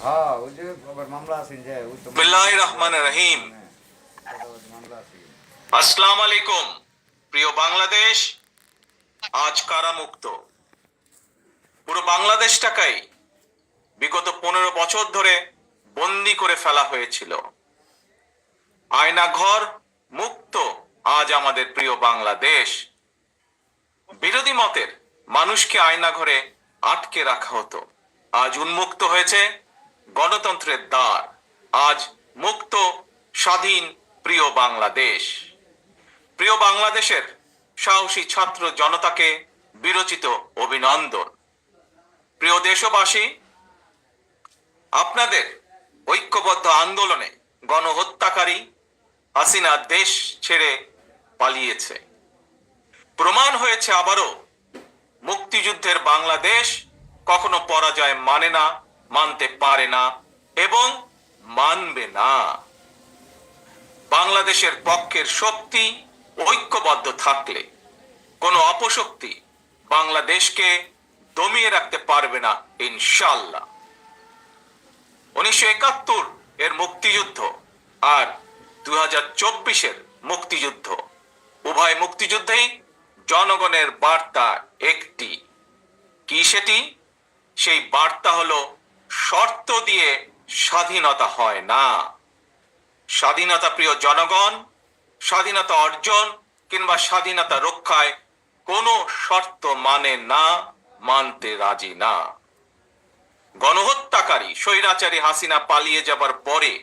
হ্যাঁ ওই যে আবার মামলা আছে যে ওই তো বিসমিল্লাহির রহমানির রহিম। মামলা আছে। আসসালামু আলাইকুম। প্রিয় বাংলাদেশ, আজ কারামুক্ত পুরো বাংলাদেশটাকেই বিগত 15 বছর ধরে বন্দি করে ফেলা হয়েছিল। আয়না ঘর মুক্ত আজ আমাদের প্রিয় বাংলাদেশ। বিরোধী মতের মানুষকে আয়না ঘরে আটকে রাখা হতো, আজ উন্মুক্ত হয়েছে গণতন্ত্রের দ্বার। আজ মুক্ত স্বাধীন প্রিয় বাংলাদেশ। প্রিয় বাংলাদেশের সাহসী ছাত্র জনতাকে বিরচিত অভিনন্দন। প্রিয় দেশবাসী, আপনাদের ঐক্যবদ্ধ আন্দোলনে গণহত্যাকারী হাসিনা দেশ ছেড়ে পালিয়েছে। প্রমাণ হয়েছে আবারও মুক্তিযুদ্ধের বাংলাদেশ কখনো পরাজয় মানে না, মানতে পারে না এবং মানবে না। বাংলাদেশের পক্ষের শক্তি ঐক্যবদ্ধ থাকলে কোনো অপশক্তি বাংলাদেশকে দমিয়ে রাখতে পারবে না ইনশাআল্লাহ। 1971 এর মুক্তিযুদ্ধ আর 2024-এর মুক্তিযুদ্ধ, উভয় মুক্তিযুদ্ধেই জনগণের বার্তা একটি। কি সেটি? সেই বার্তা হলো শর্ত দিয়ে স্বাধীনতা হয় না। স্বাধীনতা প্রিয় জনগণ স্বাধীনতা অর্জন কিংবা স্বাধীনতা রক্ষায় কোনো শর্ত মানে না, মানতে রাজি না। গণহত্যাকারী স্বৈরাচারী হাসিনা পালিয়ে যাবার পরে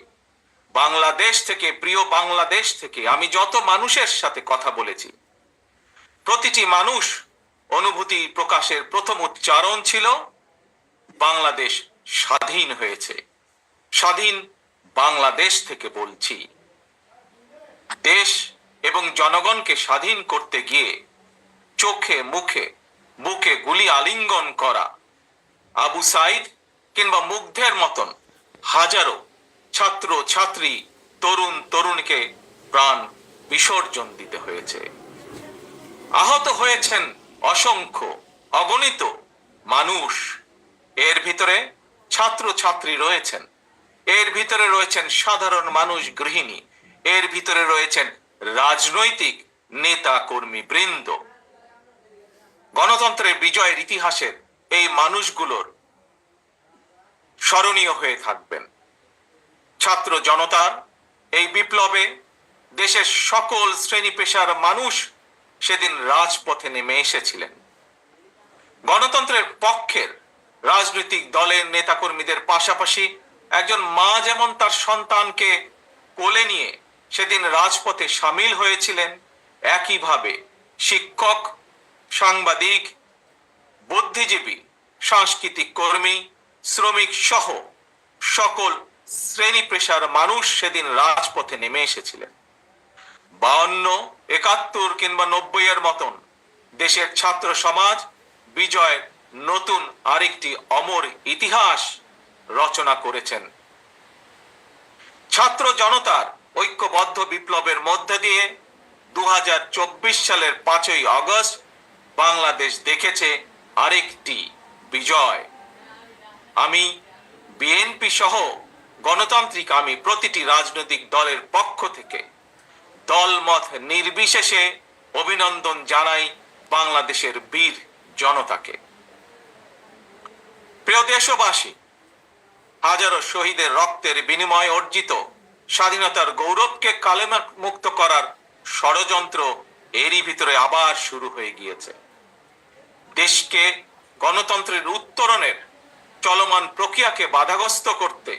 বাংলাদেশ থেকে, প্রিয় বাংলাদেশ থেকে আমি যত মানুষের সাথে কথা বলেছি, প্রতিটি মানুষ অনুভূতি প্রকাশের প্রথম উচ্চারণ ছিল বাংলাদেশ স্বাধীন হয়েছে। স্বাধীন বাংলাদেশ থেকে বলছি। দেশ এবং জনগণকে স্বাধীন করতে গিয়ে চোখে মুখে বুকে গুলি আলিঙ্গন করা আবু সাইদ কিংবা মুগ্ধের মতন হাজারো ছাত্র ছাত্রী, তরুণ তরুণীকে প্রাণ বিসর্জন দিতে হয়েছে। আহত হয়েছেন অসংখ্য অগণিত মানুষ। এর ভিতরে ছাত্র ছাত্রী রয়েছেন, এর ভিতরে রয়েছেন সাধারণ মানুষ, গৃহিণী, এর ভিতরে রয়েছেন রাজনৈতিক নেতা কর্মী বৃন্দ। গণতন্ত্রের বিজয়ের ইতিহাসের এই মানুষগুলোর স্মরণীয় হয়ে থাকবেন। ছাত্র জনতার এই বিপ্লবে দেশের সকল শ্রেণী পেশার মানুষ সেদিন রাজপথে নেমে এসেছিলেন। গণতন্ত্রের পক্ষের রাজনৈতিক দলের নেতাকর্মীদের পাশাপাশি একজন মা যেমন তার সন্তানকে কোলে নিয়ে সেদিন রাজপথে সামিল হয়েছিলেন, একইভাবে শিক্ষক, সাংবাদিক, বুদ্ধিজীবী, সাংস্কৃতিক কর্মী, শ্রমিক সহ সকল শ্রেণী পেশার মানুষ সেদিন রাজপথে নেমে এসেছিলেন। 52, 71 কিংবা 90 এর মতন দেশের ছাত্র সমাজ বিজয়ের নতুন আরেকটি অমর ইতিহাস রচনা করেছেন। ছাত্র জনতার ঐক্যবদ্ধ বিপ্লবের মধ্যে দিয়ে 2024 সালের 5ই আগস্ট বাংলাদেশ দেখেছে আরেকটি বিজয়। আমি বিএনপি সহ গণতান্ত্রিক আমি প্রতিটি রাজনৈতিক দলের পক্ষ থেকে দলমত নির্বিশেষে অভিনন্দন জানাই বাংলাদেশের বীর জনতাকে। প্রিয় দেশবাসী, হাজারো শহীদের রক্তের বিনিময়ে অর্জিত স্বাধীনতার গৌরবকে কালেমা মুক্ত করার ষড়যন্ত্র এরই ভিতরে আবার শুরু হয়ে গিয়েছে। দেশকে গণতন্ত্রের উত্তরণের চলমান প্রক্রিয়াকে বাধাগ্রস্ত করতে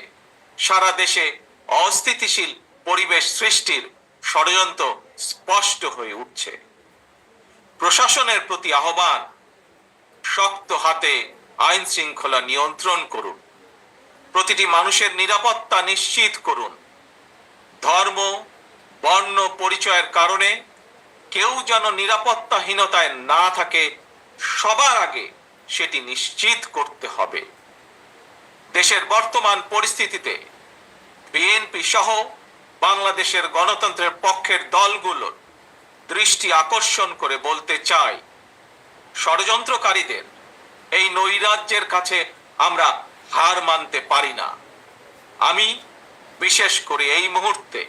সারা দেশে অস্থিতিশীল পরিবেশ সৃষ্টির ষড়যন্ত্র স্পষ্ট হয়ে উঠছে। প্রশাসনের প্রতি আহ্বান, শক্ত হাতে আইন শৃঙ্খলা নিয়ন্ত্রণ করুন, প্রতিটি মানুষের নিরাপত্তা নিশ্চিত করুন। ধর্ম, বর্ণ পরিচয়ের কারণে কেউ যেন নিরাপত্তাহীনতায় না থাকে, সবার আগে সেটি নিশ্চিত করতে হবে। দেশের বর্তমান পরিস্থিতিতে বিএনপি সহ বাংলাদেশের গণতন্ত্রের পক্ষের দলগুলোর দৃষ্টি আকর্ষণ করে বলতে চাই, ষড়যন্ত্রকারীদের এই নৈরাজ্যের কাছে আমরা হার মানতে পারি না। আমি বিশেষ করে এই মুহূর্তে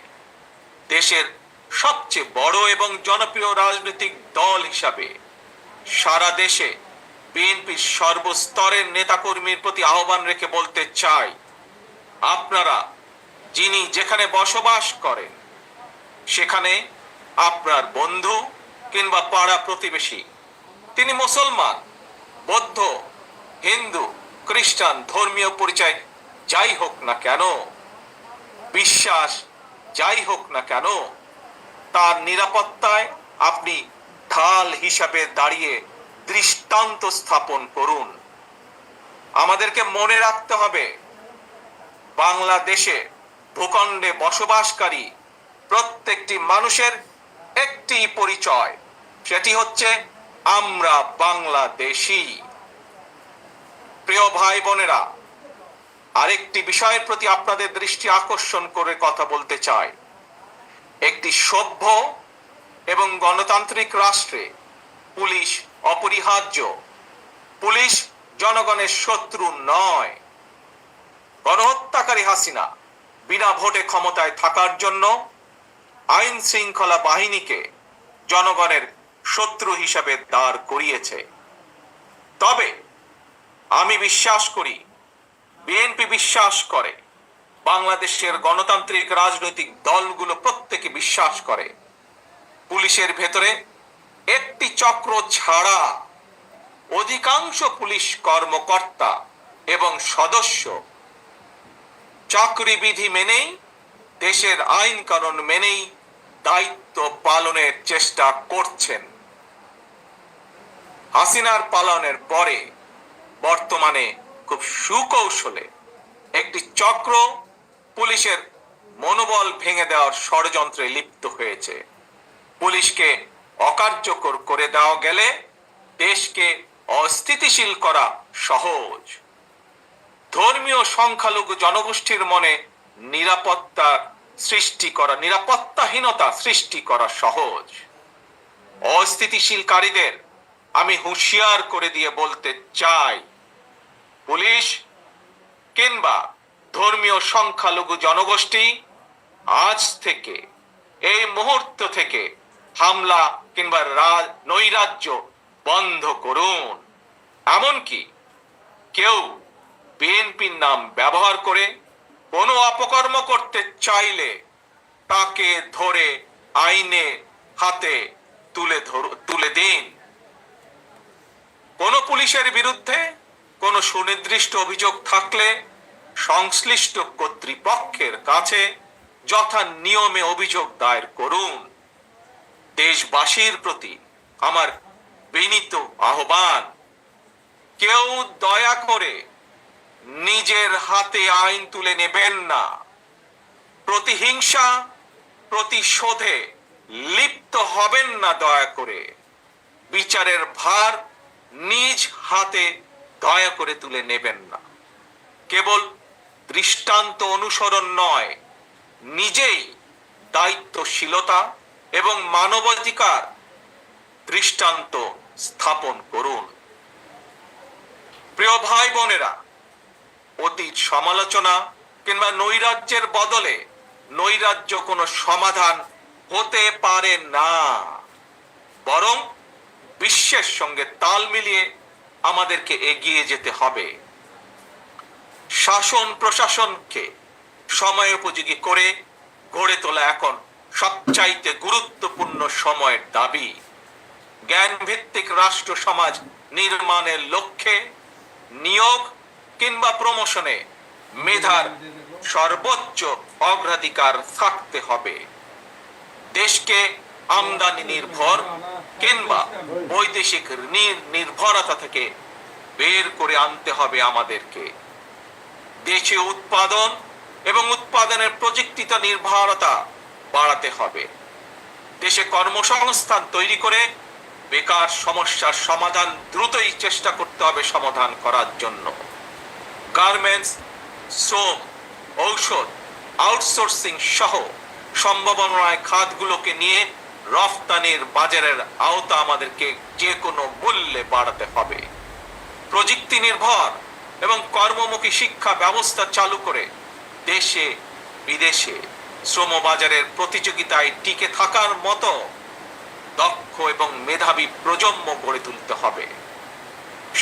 দেশের সবচেয়ে বড় এবং জনপ্রিয় রাজনৈতিক দল হিসাবে সারা দেশে বিএনপির সর্বস্তরের নেতাকর্মীর প্রতি আহ্বান রেখে বলতে চাই, আপনারা যিনি যেখানে বসবাস করেন সেখানে আপনার বন্ধু কিংবা পাড়া প্রতিবেশী, তিনি মুসলমান, বৌদ্ধ, হিন্দু, খ্রিস্টান, ধর্মীয় পরিচয় যাই হোক না কেন, বিশ্বাস যাই হোক না কেন, তার নিরাপত্তায় আপনি ঢাল হিসাবে দাঁড়িয়ে দৃষ্টান্ত স্থাপন করুন। আমাদেরকে মনে রাখতে হবে, বাংলাদেশে ভূখণ্ডে বসবাসকারী প্রত্যেকটি মানুষের একটি পরিচয়, সেটি হচ্ছে আমরা বাংলাদেশী। প্রিয় ভাই বোনেরা, আরেকটি বিষয়ের প্রতি আপনাদের দৃষ্টি আকর্ষণ করে কথা বলতে চাই। একটি সভ্য এবং গণতান্ত্রিক রাষ্ট্রে পুলিশ অপরিহার্য। পুলিশ জনগণের শত্রু নয়। গণহত্যাকারী হাসিনা বিনা ভোটে ক্ষমতায় থাকার জন্য আইন শৃঙ্খলা বাহিনীকে জনগণের শত্রু হিসাবে দাঁড় করিয়েছে। তবে আমি বিশ্বাস করি, বিএনপি বিশ্বাস করে, বাংলাদেশের গণতান্ত্রিক রাজনৈতিক দলগুলো প্রত্যেকে বিশ্বাস করে, পুলিশের ভেতরে একটি চক্র ছাড়া অধিকাংশ পুলিশ কর্মকর্তা এবং সদস্য চাকরিবিধি মেনেই, দেশের আইন কানুন মেনেই দায়িত্ব পালনের চেষ্টা করছেন। হাসিনার পালনের পরে বর্তমানে খুব সুকৌশলে একটি চক্র পুলিশের মনোবল ভেঙে দেওয়ার ষড়যন্ত্রে লিপ্ত হয়েছে। পুলিশকে অকার্যকর করে দেওয়া গেলে দেশকে অস্থিতিশীল করা সহজ। ধর্মীয় সংখ্যালঘু জনগোষ্ঠীর মনে নিরাপত্তাহীনতা সৃষ্টি করা সহজ। অস্থিতিশীলকারীদের আমি হুঁশিয়ার করে দিয়ে বলতে চাই, পুলিশ কিংবা ধর্মীয় সংখ্যালঘু জনগোষ্ঠী আজ থেকে, এই মুহূর্ত থেকে হামলা কিংবা নৈরাজ্য বন্ধ করুন। এমনকি কেউ বিএনপির নাম ব্যবহার করে কোনো অপকর্ম করতে চাইলে তাকে ধরে আইনে হাতে তুলে দিন। কোন পুলিশের বিরুদ্ধে কোনো সুনির্দিষ্ট অভিযোগ থাকলে সংশ্লিষ্ট কর্তৃপক্ষের কাছে যথা নিয়মে অভিযোগ দায়ের করুন। দেশবাসীর প্রতি আমার বিনীত আহ্বান, কেউ দয়া করে নিজের হাতে আইন তুলে নেবেন না। প্রতিহিংসা, প্রতিশোধে লিপ্ত হবেন না দয়া করে। বিচারের ভার নিজ হাতে দয়া করে তুলে নেবেন না। কেবল দৃষ্টান্ত অনুসরণ নয়, নিজেই দায়িত্বশীলতা এবং মানবাধিকার দৃষ্টান্ত স্থাপন করুন। প্রিয় ভাই বোনেরা, অতীত সমালোচনা কিংবা নৈরাজ্যের বদলে নৈরাজ্য কোনো সমাধান হতে পারে না, বরং বিশ্বের সঙ্গে তাল মিলিয়ে আমাদেরকে এগিয়ে যেতে হবে। শাসন প্রশাসনকে সময়োপযোগী করে গড়ে তোলা এখন সবচাইতে গুরুত্বপূর্ণ সময়ের দাবি। জ্ঞান ভিত্তিক রাষ্ট্র সমাজ নির্মাণের লক্ষ্যে নিয়োগ কিংবা প্রমোশনে মেধার সর্বোচ্চ অগ্রাধিকার থাকতে হবে। দেশকে আমদানি নির্ভর কিংবা বৈদেশিক নির্ভরতা থেকে বের করে আনতে হবে আমাদেরকে। দেশে উৎপাদন এবং উৎপাদনের প্রযুক্তিত নির্ভরতা বাড়াতে হবে। দেশে কর্মসংস্থান তৈরি করে বেকার সমস্যার সমাধান দ্রুতই চেষ্টা করতে হবে সমাধান করার জন্য। গার্মেন্টস, শ্রম, ঔষধ, আউটসোর্সিং সহ সম্ভাবনায় খাতগুলোকে নিয়ে রফতানির বাজারের আওতা আমাদেরকে যে কোনো মূল্যে বাড়াতে হবে। প্রযুক্তি নির্ভর এবং কর্মমুখী শিক্ষা ব্যবস্থা চালু করে দেশে বিদেশে শ্রমবাজারের প্রতিযোগিতায় টিকে থাকার মতো দক্ষ এবং মেধাবী প্রজন্ম গড়ে তুলতে হবে।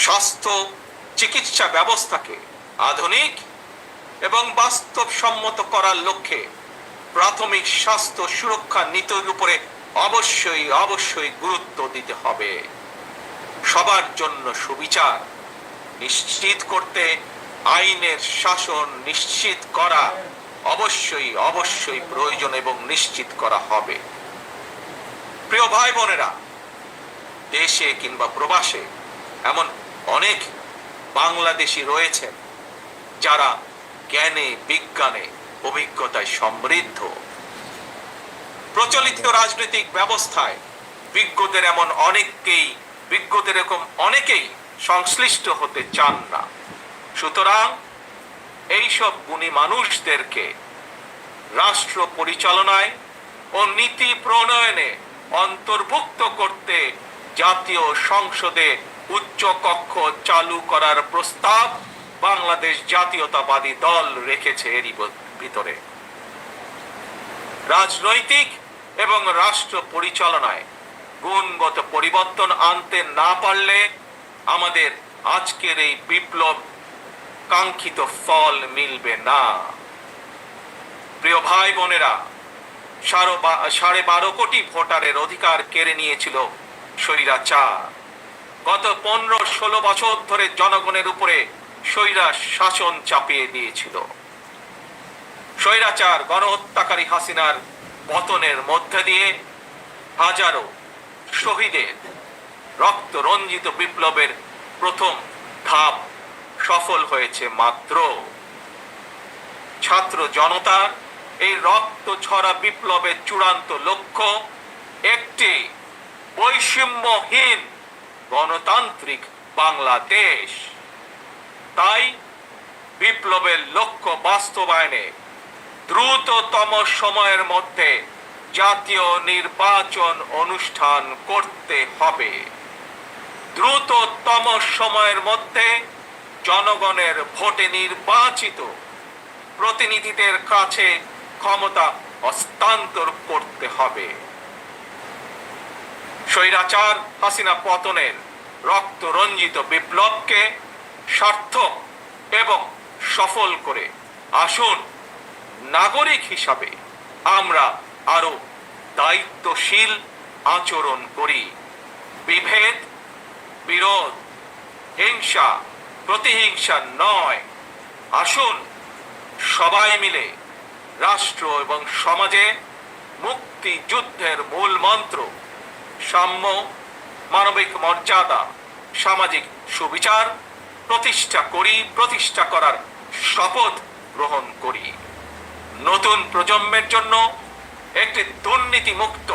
স্বাস্থ্য চিকিৎসা ব্যবস্থাকে আধুনিক এবং বাস্তবসম্মত করার লক্ষ্যে প্রাথমিক স্বাস্থ্য সুরক্ষা নীতির উপরে অবশ্যই গুরুত্ব দিতে হবে। সবার জন্য সুবিচার নিশ্চিত করতে আইনের শাসন নিশ্চিত করা অবশ্যই প্রয়োজন এবং নিশ্চিত করা হবে। প্রিয় ভাই বোনেরা, দেশে কিংবা প্রবাসে এমন অনেক বাংলাদেশী রয়েছেন যারা জ্ঞানে বিজ্ঞানে অভিজ্ঞতায় সমৃদ্ধ। প্রচলিত রাজনৈতিক ব্যবস্থায় বিজ্ঞদের এরকম অনেকেই সংশ্লিষ্ট হতে চান না। সুতরাং এইসব গুণী মানুষদেরকে রাষ্ট্র পরিচালনায় ও নীতি প্রণয়নে অন্তর্ভুক্ত করতে জাতীয় সংসদে উচ্চ কক্ষ চালু করার প্রস্তাব বাংলাদেশ জাতীয়তাবাদী দল রেখেছে। এরই ভিতরে রাজনৈতিক এবং রাষ্ট্র পরিচালনায় গুণগত পরিবর্তন আনতে না পারলে আমাদের আজকের এই বিপ্লব কাঙ্ক্ষিত ফল মিলবে না। প্রিয় ভাই বোনেরা, 12.5 কোটি ভোটারের অধিকার কেড়ে নিয়েছিল স্বৈরাচার। গত 15-16 বছর ধরে জনগণের উপরে স্বৈরা শাসন চাপিয়ে দিয়েছিল। স্বৈরাচার গণহত্যাকারী হাসিনার পতনের মধ্যে দিয়ে হাজারো শহীদের রক্ত রঞ্জিত বিপ্লবের প্রথম ধাপ সফল হয়েছে মাত্র। ছাত্র জনতার এই রক্ত ছড়া বিপ্লবের চূড়ান্ত লক্ষ্য একটি বৈষম্যহীন গণতান্ত্রিক বাংলাদেশ। তাই বিপ্লবের লক্ষ্য বাস্তবায়নে দ্রুততম সময়ের মধ্যে জাতীয় নির্বাচন অনুষ্ঠান করতে হবে। দ্রুততম সময়ের মধ্যে জনগণের ভোটে নির্বাচিত প্রতিনিধিদের কাছে ক্ষমতা হস্তান্তর করতে হবে। স্বৈরাচার হাসিনা পতনের রক্ত রঞ্জিত বিপ্লবকে সার্থক এবং সফল করে আসুন নাগরিক হিসাবে আমরা আরো দায়িত্বশীল আচরণ করি। বিভেদ, বিরোধ, হিংসা, প্রতিহিংসা নয়। আসুন সবাই মিলে রাষ্ট্র এবং সমাজে মুক্তিযুদ্ধের মূল মন্ত্র সাম্য, মানবিক মর্যাদা, সামাজিক সুবিচার প্রতিষ্ঠা করার শপথ গ্রহণ করি। নতুন প্রজন্মের জন্য একটি দুর্নীতিমুক্ত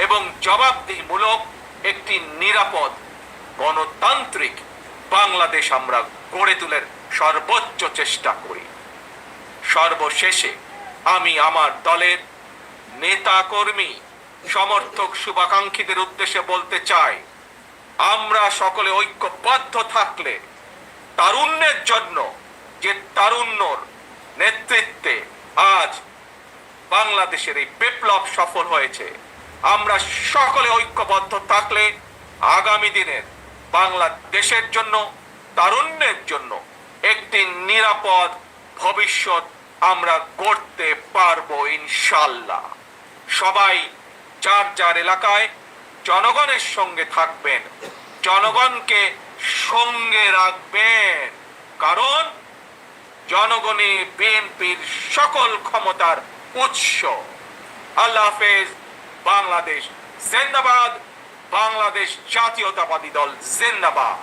এবং জবাবদিহিমূলক একটি নিরাপদ গণতান্ত্রিক বাংলাদেশ আমরা গড়ে তোলার সর্বোচ্চ চেষ্টা করি। সর্বশেষে আমি আমার দলের নেতা কর্মী সমর্থক শুভাকাঙ্ক্ষীদের উদ্দেশ্যে বলতে চাই, আমরা সকলে ঐক্যবদ্ধ থাকলে তারুণ্যের জন্য যে তারুণ্যর নেতৃত্বে আজ বাংলাদেশের এই বিপ্লব সফল হয়েছে, আমরা সকলে ঐক্যবদ্ধ থাকলে আগামী দিনের বাংলাদেশের জন্য, তারুণ্যের জন্য একটি নিরাপদ ভবিষ্যৎ আমরা গড়তে পারবো ইনশাআল্লাহ। সবাই যার যার এলাকায় জনগণের সঙ্গে থাকবেন, জনগণকে সঙ্গে রাখবেন, কারণ জনগণই বিএনপির সকল ক্ষমতার উৎস। আল্লাহ হাফেজ। বাংলাদেশ জিন্দাবাদ। বাংলাদেশ জাতীয়তাবাদী দল জিন্দাবাদ।